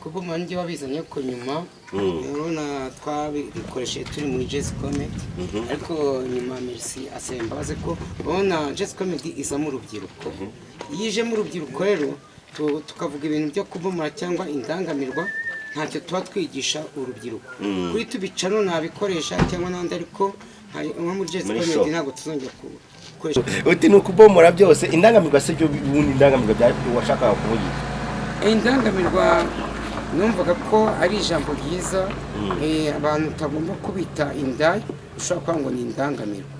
Kuboma njye wabizanye ko nyuma urabona twabikoresheje turi muri Jazz Comedy ariko nyuma Merci asemba baze ko urabona Jazz Comedy izamo urubyiruko yije mu rubyiruko rero tukavuga ibintu byo kubomora cyangwa indangamirwa ntacyo tuba twigisha urubyiruko kuri tubicano nabikoresha cyangwa nandi ariko nko muri Jazz Comedy ntabwo tuzongera gukoresha uti ni ukubomora byose indangamirwa se byo ubundi indangamirwa bya washakaga kuvuga indangamirwa numvaga ko ari ijambo ryiza abantu tagomba kubita indaya ushobora kuvuga ngo ni indangamirwa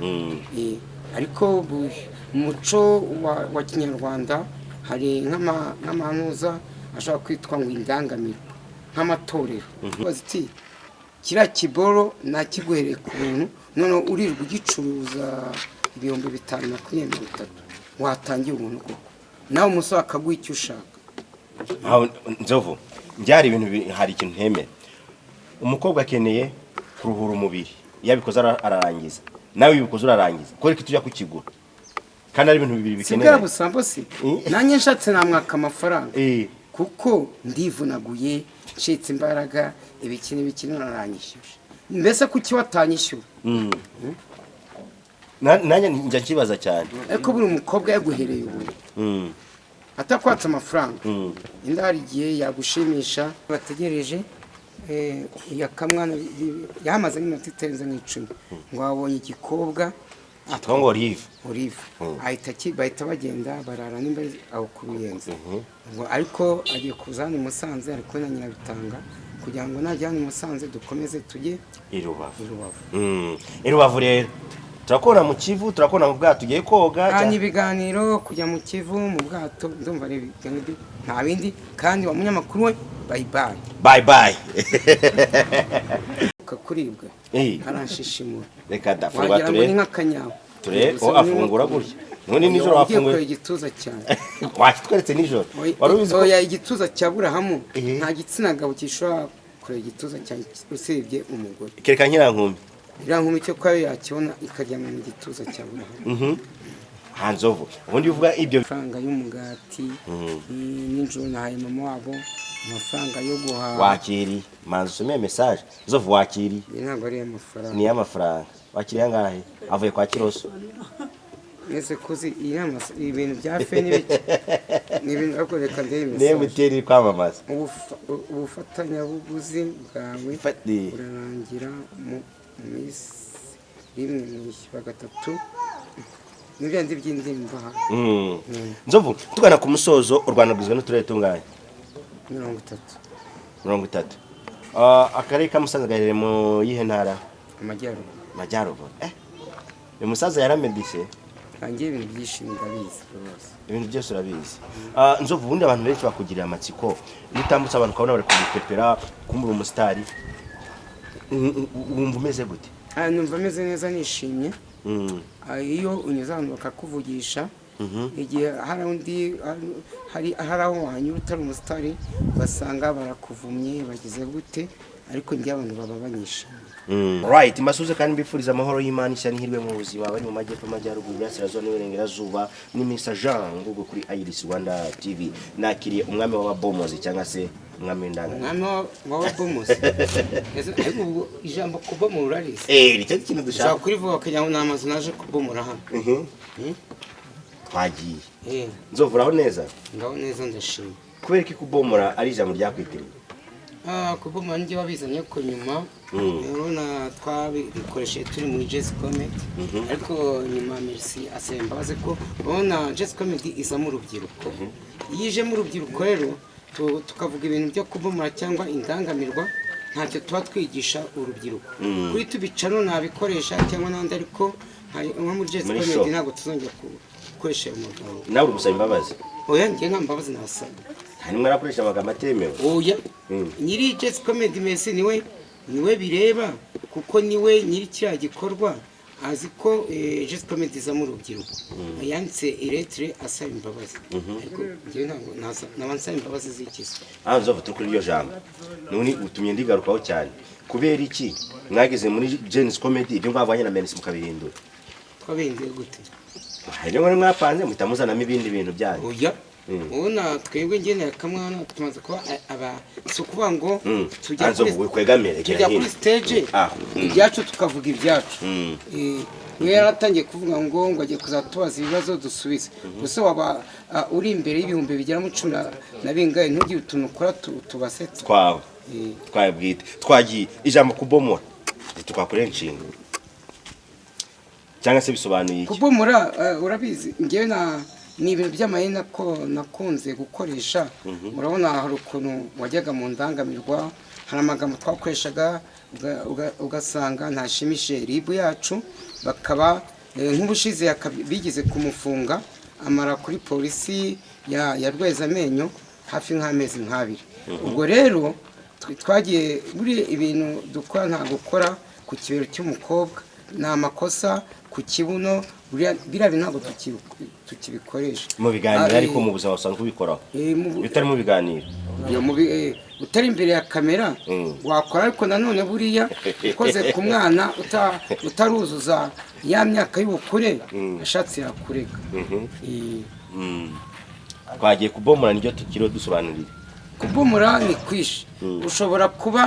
ariko umuco wa kinyarwanda hari nk'amanuza ashobora kwitwa ngo indangamirwa nk'amatorero baziti kiriya kiboro nakiguhereye ku bintu none urirwa ugicuruza 5,523 watangiye ubuntu koko nawe umusore akaguha icyo ushaka nzovu njyari ibintu hari ikintu ntemera umukobwa akeneye kuruhura umubiri yabikoze ararangiza nawe ubikoze urarangiza kore kitujya kukigura kandi ari ibintu bibiri bikeneye sigara busambo si nanye nshatse namwaka amafaranga kuko ndivunaguye ncitse imbaraga ibikini naranyishyuje mbese kuki watanyishyura nanye njya kibaza cyane ariko buri umukobwa yaguhereye ubu atakwatsa amafaranga indari igihe yagushimisha bategereje yakamwana yamaze n'iminota itenze nk'icumi ngo wabonye igikobwa atwa Olive bahita bagenda barara nimba aho kubiyenza ariko agiye kuzana Musanze ariko na Nyirabitanga kugira ngo najyane Musanze dukomeze tujye Irubavu rero turakona mu Kivu turakona mu bwato tugiye koga cyane ibiganiro kujya mu Kivu mu bwato ndumva ari nta bindi kandi wa munyamakuru we bye kakuribwa aranshishimura reka dafungwa ture nk'akanyawo ture afungura gutya none nijoro afungura igituza cyane wakitweretse nijoro warubizi ko igituza cya Burahamu nta gitsina gabo kishobora kureba igituza cyane usibye umugore kereka nkirankumbi irankumi cyo kwa yakibona ikajya mu gituza cya Burahamu hanzovu ubundi uvuga ibyo faranga y'umugati n'injuru nahaye mama wabo amafaranga yo guhaha wakiri manzi usomeye message zovu wakiri ntabwo ari amafaranga ni amafaranga wakiri yangahe avuye kwa Kiroso ese kuzi ibintu bya fe n'ibintu akoreka ndeye message ne muteri kwamamaza ubufatanyabuguzi bwawe urarangira mu minsi rimwe n'ishywa gatatu n'ibindi by'indimba nzovu tugana ku musozo u Rwanda rwizwe n'uturere tunganye 30 akarere ka Musanze gaherereye mu yihe ntara Amajyaruguru uyu musaza yaramedise kangiye ibintu byinshi ndabizi rwose ibintu byose urabizi nzovu ubundi abantu benshi bakugirira amatsiko nitambutse abantu kabona bari kubipepera kumbura umusitari wumva umeze gute numva ameze neza nishimye iyo unyuze ahantu bakakuvugisha igihe hari aho wanyura utari umusitari basanga barakuvumye bagize gute ariko njye abantu baba banyishimiye right masuze kandi mbifuriza amahoro y'Imana ishya n'ihirwe mu buzima bari mu majyepfo amajyaruguru y'Asirazuba n'Iburengerazuba ni Mr Jean ngugo kuri Iris Rwanda TV nakiriye umwami w'ababomozi cyangwa se umwami w'indanga umwami w'ababomozi ariko ijambo kubomora urarisi nicyo kintu dushaka kuri vuba kujya mu namazu naje kubomora hano twagiye nzovuraho neza ngaho neza ndashimye kubera ko kubomora ari ijambo ryakwitiriwe kubomora njye wabizanye ko nyuma urabona twabikoresheje turi muri Jazz Comedy ariko nyuma Merci asemba baze ko urabona Jazz Comedy izamo urubyiruko yije mu rubyiruko rero tukavuga ibintu byo kubomora cyangwa indangamirwa ntacyo tuba twigisha urubyiruko kuri tubicano nabikoresha cyangwa nandi ariko nko muri Jazz Comedy ntabwo tuzongera gukoresha ayo magambo nawe gusaba imbabazi oya njye nta mbabazi nasaba hanyuma arakoresha amagambo atemewe oya nyiri Jazz Comedy Merci niwe bireba kuko niwe nyiri kiriya gikorwa azi ko Jazz Comedy izamo urubyiruko yanditse iretre asaba imbabazi ariko njyewe ntabwo nabansaba imbabazi z'ikiza nzovu turi kuri iryo jambo none utumye ndigarukaho cyane kubera iki mwageze muri Jazz Comedy ibyo mwavanye na Merci mukabihindura twabihinduye gute hari ngo mwapanze mutamuzanamo ibindi bintu byanyu oya ubona twebwe ngenera kamwana tumaze kuba aba si ukuvuga ngo tujya kuri stage ibyacu tukavuga ibyacu niyo yaratangiye kuvuga ngo agiye kuzatubaza ibibazo dusubize gusa waba uri imbere y'ibihumbi bigera mu 10 na bingahe ntugire utuntu ukora tubasetsa twabwite twagiye ijambo kubomora tukakorera inshinga cyangwa se bisobanuye iki kubomora urabizi ngewe ni ibintu by'amayina ko nakunze gukoresha murabona hari ukuntu wajyaga mu ndangamirwa hari amagambo twakoreshaga ugasanga ntashimishe ribu yacu bakaba nk'ubushize bigeze kumufunga amara kuri polisi ya Rwezamenyo hafi nk'amezi nk'abiri ubwo rero twagiye buri ibintu dukora nta gukora ku kibero cy'umukobwa ni amakosa ku kibuno biriya bintu ntabwo tukibikoresha mu biganiro ariko mu buzima busanzwe ubikoraho bitari mu biganiro utari imbere ya kamera wakora ariko nanone buriya ukoze ku mwana utaruzuza ya myaka y'ubukure ashatse yakureka twagiye kubomora niryo tukiriho dusobanurira kubomora ni kwishi ushobora kuba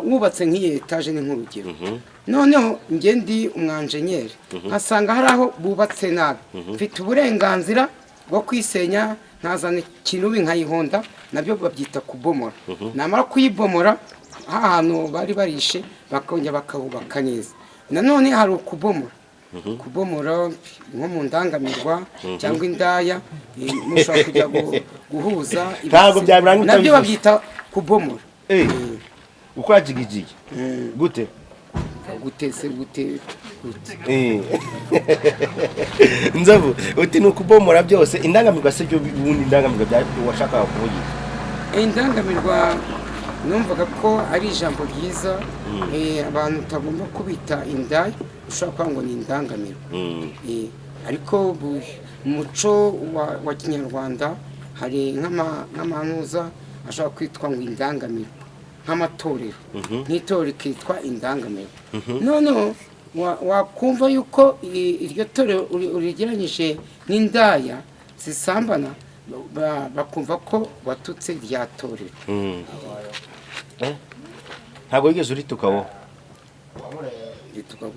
wubatse nk'iyi etaje ni nk'urugero noneho njye ndi umwanjenyeri nkasanga hari aho bubatse nabi mfite uburenganzira bwo kwisenya ntazana ikinubi nkayihonda nabyo babyita kubomora namara kuyibomora ahantu bari barishe bakongera bakahubaka neza nanone hari ukubomora nko mu ndangamirwa cyangwa indaya mushobora kujya guhuza nabyo babyita kubomora ukora jigijigi gute Nzovu uti nukubomora byose indangamirwa se byo bundi indangamirwa bya washakaga kuvugira indangamirwa numvaga ko ari ijambo ryiza abantu tagomba kubita indaya ushaka ngo ni indangamirwa ariko umuco wa Kinyarwanda hari nk'amanuza ashaka kwitwa ngo indangamirwa nk'amatorero nk'itorero kitwa indangamirwa noneho wakumva yuko iryo torero urigeranyije n'indaya zisambana bakumva ko watutse rya torero ntabwo wigeze uritukaho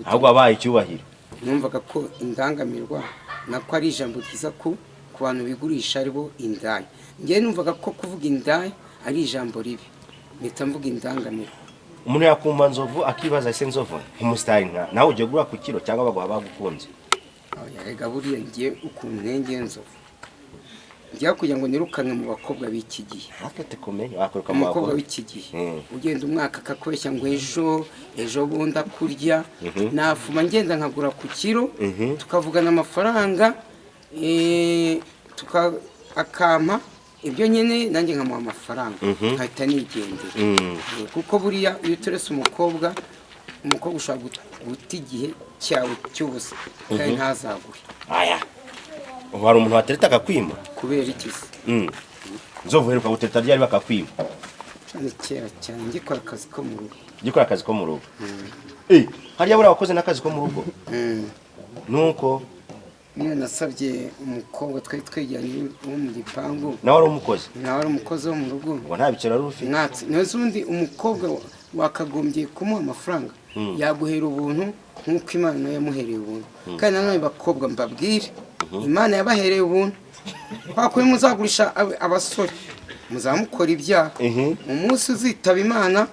ahubwo wabaye icyubahiro numvaga ko indangamirwa nako ari ijambo ryiza ku bantu bigurisha aribo indaya njyewe numvaga ko kuvuga indaya ari ijambo ribi mpita mvuga indangamirwa umuntu yakumva Nzovu akibaza ese Nzovu nk'umusitari nawe ujya gura ku kiro cyangwa baguha bagukunze yarega buriya ngiye ukuntu ntenge Nzovu njya kugira ngo nirukanwe mu bakobwa b'iki gihe umukobwa w'iki gihe ugenda umwaka akakubeshya ngo ejo bundi akurya nafuma ngenda nkagura ku kiro tukavugana amafaranga akampa ibyo nyine nanjye nkamuha amafaranga nkahita nigendera kuko buriya iyo uteretse umukobwa ushobora guta igihe cyawe cy'ubusa kandi ntazagure ubu hari umuntu watereta akakwima kubera iki se Nzovu heruka gutereta ryari bakakwima ni kera cyane ngikora akazi ko mu rugo hariya buriya wakoze n'akazi ko mu rugo nuko niyo nasabye umukobwa twari twegeranye wo mu gipangu nawe ari umukozi wo mu rugo ngo nta biciro ari ufite neza ubundi umukobwa wakagombye kumuha amafaranga yaguhera ubuntu nk'uko Imana yamuhereye ubuntu kandi nanone bakobwa mbabwire Imana yabahereye ubuntu kwakuye muzagurisha abasore muzamukora ibyaha umunsi uzitaba Imana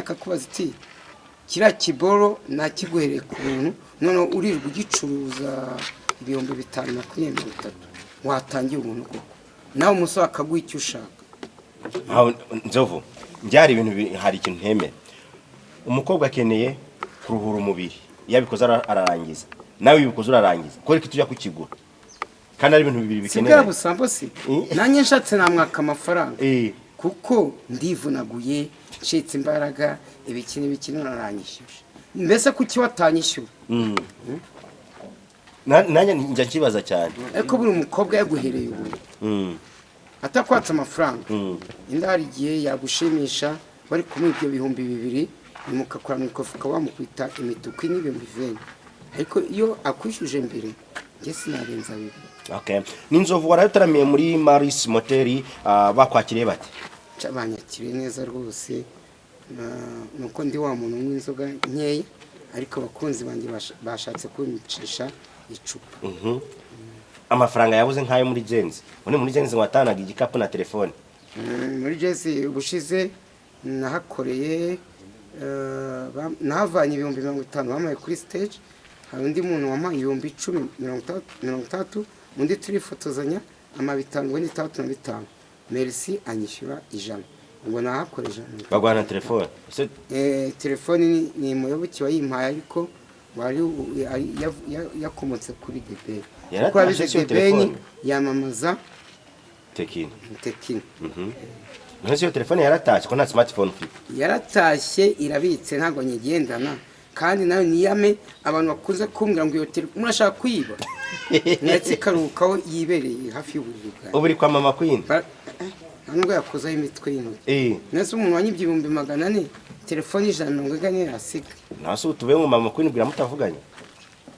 ikakubaza iti kiriya kiboro nakiguhereye ku buntu none urirwa ugicuruza 5,523 watangiye ubuntu koko nawe umusore akaguha icyo ushaka Nzovu byari ibintu hari ikintu ntemera umukobwa akeneye kuruhura umubiri yabikoze ararangiza nawe ibikoze urarangiza kore kitujya kukigura kandi ari ibintu bibiri bikeneye sigara busambo si nanjye nshatse namwaka amafaranga kuko ndivunaguye ncitse imbaraga ibikini naranyishyuje mbese kuki watanyishyura nanjye njya kibaza cyane ariko buri umukobwa yaguhereye ubuntu atakwatsa amafaranga indari igihe yagushimisha bari kumuha ibyo 2,000 nimukakora mu ikofi wamukwita imituku n'ibihumbi 20 ariko iyo akwishyuje mbere njye sinarenza 2 Okay. N'inzovu warataramiye muri Maris Moteri bakwakiriye bate? Banyakiriye neza rwose. Nuko ndi wa muntu w'inzoga nkeya ariko abakunzi banjye bashatse kunyicisha icupa. Amafaranga yabuze nkayo muri Genzi. Une muri Genzi watanaga igikapu na telefone. Muri Genzi ubushize nahakoreye nahavanye 50,000 bamaye kuri stage. Hari undi muntu wamaye 10,30 undi turifotozanya amabitangwe ni 3,500. Merci anyishyura 100. Ngo nahakoreje bagwana telefone. Telefone ni muyoboki wayimpaye ariko wari yakomotse kuri DB. Kuko abise DB yamamaza Tekino. Nasi yo telefone yaratashye ko nta smartphone ufite. Yaratashye irabitse ntago nyigendana kandi nayo niyame abantu bakuze kumbwira ngo iyo telefone murashaka kwiba. Ndetse karukaho yibereye hafi y'uburiri bwawe. Uburi kwa mama Queen. Nubwo yakozaho imitwe y'intoki. Nese umuntu wanyibye 400 telefone 140 yasiga. Nase utube mu mama Queen bwira mutavuganye.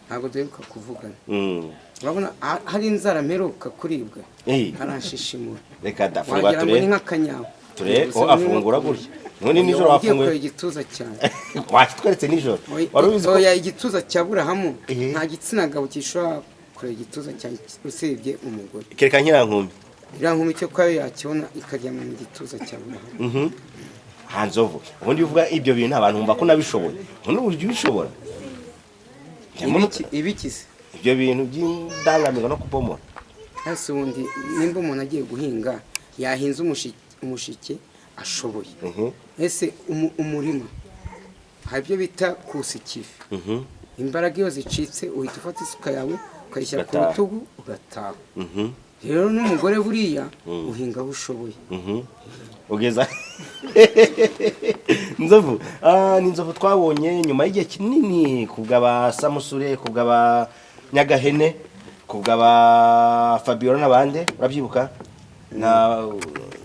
Ntago duheruka kuvugana. Urabona hari inzara mperuka kuribwa. Haranshishimura. Reka dafungwa ture. Nk'akanyawo. Ture afungura gutya. None nijoro afunguye igituza cyane. Wakitweretse nijoro. Warubizi ko ya igituza cya Burahamu nta gitsina gabo kishobora kureba igituza cyane usibye umugore. Kereka nkirankumi. Irankumi cyo kwayo yakibona ikajya mu gituza cya Burahamu. Hanzovu. Ubundi uvuga ibyo bintu abantu bumva ko nabishoboye. None uburyo ubishobora. Ibikize. Ibyo bintu by'indangamiro no kupomora. Hasi ubundi nimba umuntu agiye guhinga yahinze umushike ashoboye. Ese umurima hari byo bita kusikifi. Imbaraga iyo zicitse uhita ufata isuka yawe ukayishyira ku rutugu ugataha. Rero n'umugore buriya uhinga aho ushoboye. Ugeza Nzovu n'inzovu twabonye nyuma y'igihe kinini kubwa Samusure kubwa Nyagahene kubwa Fabiola nabande urabyibuka na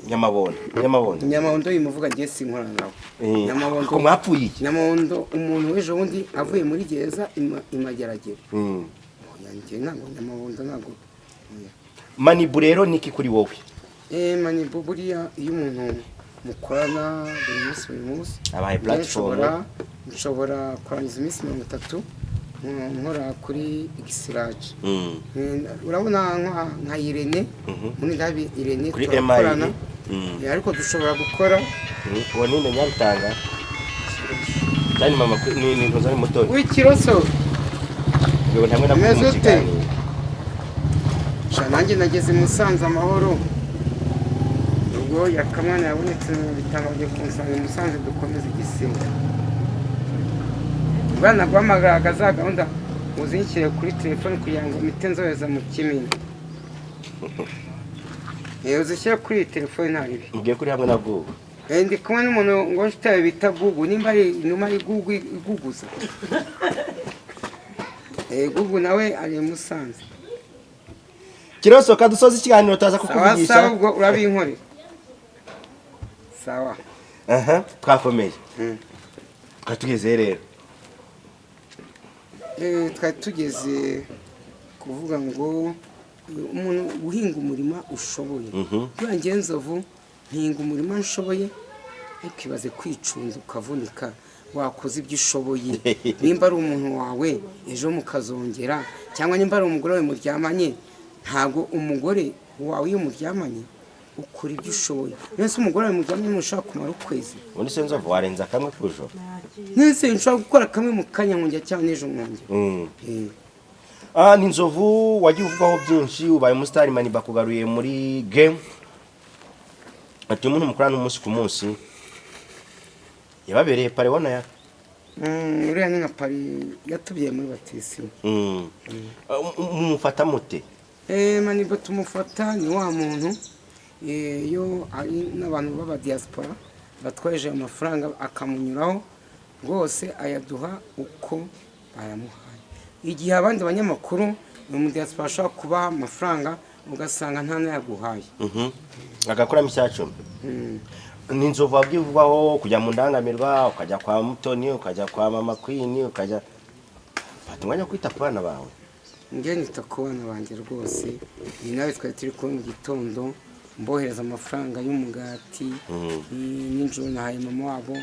Nyamabondo yimuvuga ngiye sinkorana nawe. Nyamabondo ko mwapfuye iki? Nyamabondo umuntu wejo wundi avuye muri gereza imageragere. Yanjye ntabwo Nyamabondo ntabwo. Manibu rero niki kuri wowe? Manibu buriya iyo umuntu mukorana buri munsi abaye platform nshobora kurangiza iminsi 30 nkora kuri Xrage. Urabona nka Irene muri ndabi Irene turakorana ariko dushobora gukora uwo ninde nyabitanga cyane mama ni ntoza ni motori w'ikiroso yewe ntamwe namuzi nanjye nageze Musanze amahoro ubwo yakamana yabonetse mu bitabo byo kunsanga Musanze dukomeza igisimba bana guhamagara gahunda uzinshyire kuri telefone kugira ngo mite nzohereza mu Kimini. Uzishyira kuri telefone ntaribi ngiye kuri hamwe na Google. Ndi kumwe n'umuntu ngo nshitaye bita Google nimba ari inuma ari Google iguguza. Google nawe ari Musanze. Kiroso kadusoza ikiganiro taza kukuvugisha. Sawa ubwo urabinkore. Sawa. Twakomeye. Twatugeze rero. Twatugeze kuvuga ngo umuntu uhinga umurima ushoboye. Yanjye Nzovu ntinga umurima nshoboye ikibaze kwicunza ukavunika wakoze ibyo ushoboye. Nimba ari umuntu wawe ejo mukazongera cyangwa nimba ari umugore we muryamanye ntago umugore wawe iyo muryamanye ukora ibyo ushoboye. Nese umugore we muryamanye mushaka kumara ukwezi. Undi se Nzovu warenza kamwe kujo. Nese nshaka gukora kamwe mu kanya nkonjya cyane ejo nkonjya. Ni Nzovu wagiye uvugaho byinshi ubaye umustar Maniba kugaruye muri game. Ati umuntu mukorana umunsi ku munsi yababereye pare wona ya uriya ni nka pari yatubiye muri batisimu. Mufata mute? Maniba tumufata ni wa muntu iyo ari n'abantu baba diaspora batwaje amafaranga akamunyuraho rwose ayaduha uko bayamuhaye. Igihe abandi banyamakuru mu diaspora ashaka kubaha amafaranga ugasanga nta nayaguhaye. Agakora misyacho. Ni Nzovu wabwivugaho kujya mu ndangamirwa ukajya kwa Mutoni ukajya kwa mama Queen ukajya fata umwanya kwita ku bana bawe. njye nita ku bana banjye rwose, ni nawe twari turi kumwe mu gitondo mbohereza amafaranga y'umugati, n'injuru nahaye mama wabo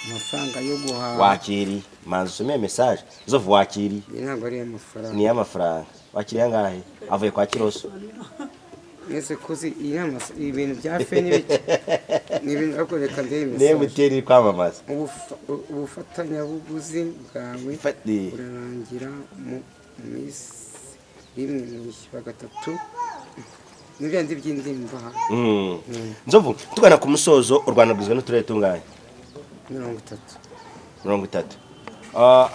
amafaranga yo guhaha. Wakiri manzi usomeye message Nzovu, wakiri ntabwo ari amafaranga, ni amafaranga. Wakiriye angahe? Avuye kwa Kiroso. mwese kuzi ibintu bya fe n'ibiki ni ibintu ariko reka ndebe message. Niba uteri kwamamaza ubufatanyabuguzi bwawe urarangira mu minsi rimwe mwishyura gatatu n'ibindi by'indirimbo. Nzovu, tugana ku musozo, u Rwanda rugizwe n'uturere tunganye? 30.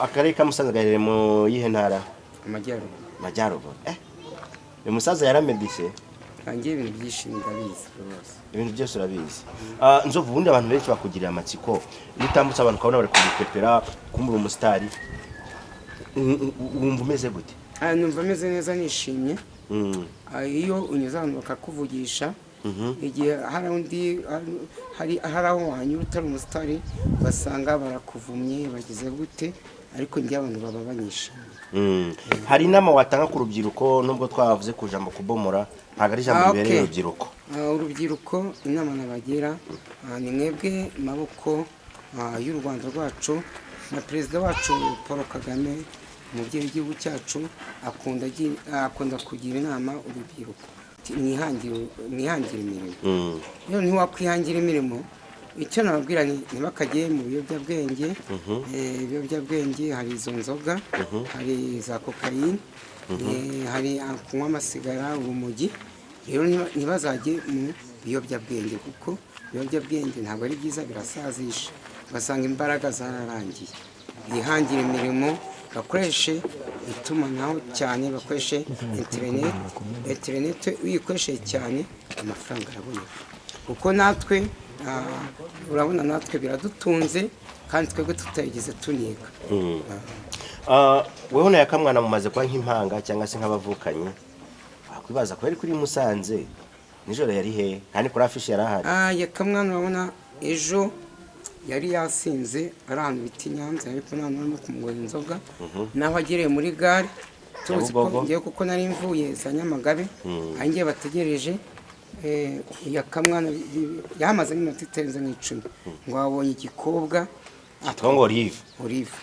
Akarere ka Musanze gaherereye mu yihe ntara? Amajyaruguru. Uyu musaza yaramedise? Kangiye ibintu byinshi ndabizi rwose. Ibintu byose urabizi. Nzovu, ubundi abantu benshi bakugirira amatsiko iyo utambutse abantu ukabona bari kugupepera kumbura umusitari, wumva umeze gute? Numva ameze neza, nishimye. Iyo unyuze ahantu bakakuvugisha, igihe hari aho wanyura utari umusitari basanga barakuvumye bagize gute, ariko njye abantu baba banyishimiye. Hari inama watanga ku rubyiruko, nubwo twavuze ku jambo kubomora, ntabwo ari ijambo ribereye urubyiruko? Urubyiruko inama nabagira ni mwebwe maboko y'u Rwanda rwacu, na perezida wacu Paul Kagame, umubyeyi w'igihugu cyacu, akunda kugira inama urubyiruko, mwihangire imirimo. Rero ntiwakwihangira imirimo, icyo nababwira ntibakajye mu biyobyabwenge. Hari izo nzoga, hari za kokayine, hari kunywa amasigara, urumogi. Rero ntibazajye mu biyobyabwenge, kuko ibiyobyabwenge ntabwo ari byiza, birasazisha, ugasanga imbaraga zararangiye. Bihangire imirimo, bakoreshe itumanaho cyane, bakoreshe interineti. Uyikoresheje cyane amafaranga araboneka, kuko natwe urabona natwe biradutunze, kandi twebwe tutayigize tuniga. Wewe na Yakamwana mumaze kuba nk'impanga cyangwa se nk'abavukanye, wakwibaza ko yari kuri Musanze nijoro yari he, kandi kuri afishe yari ahari? Yakamwana urabona ejo yari yasinze ari ahantu bita i Nyanza, ariko nta n'umwe kumugura inzoga. Naho agereye muri gare, tuzi ko ngiye, kuko nari mvuye za Nyamagabe, angiye bategereje. Yakamwana yamaze n'iminota itarenze nk'icumi ngo abonye igikobwa ngo Olive,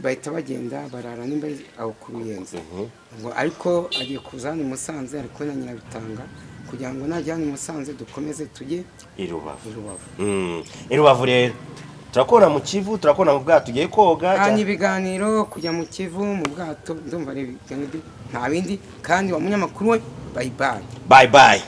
bahita bagenda barara nimba aho ku Ruyenzi. Ariko agiye kuza hano i Musanze, ariko na Nyirabitanga, kugira ngo najya hano i Musanze dukomeze tujye i Rubavu. Rero turakona mu Kivu, turakona mu bwato ugiye koga, ibiganiro kujya mu Kivu mu bwato, ndumva ari ibiganiro nta bindi. Kandi wa munyamakuru we, bye bye.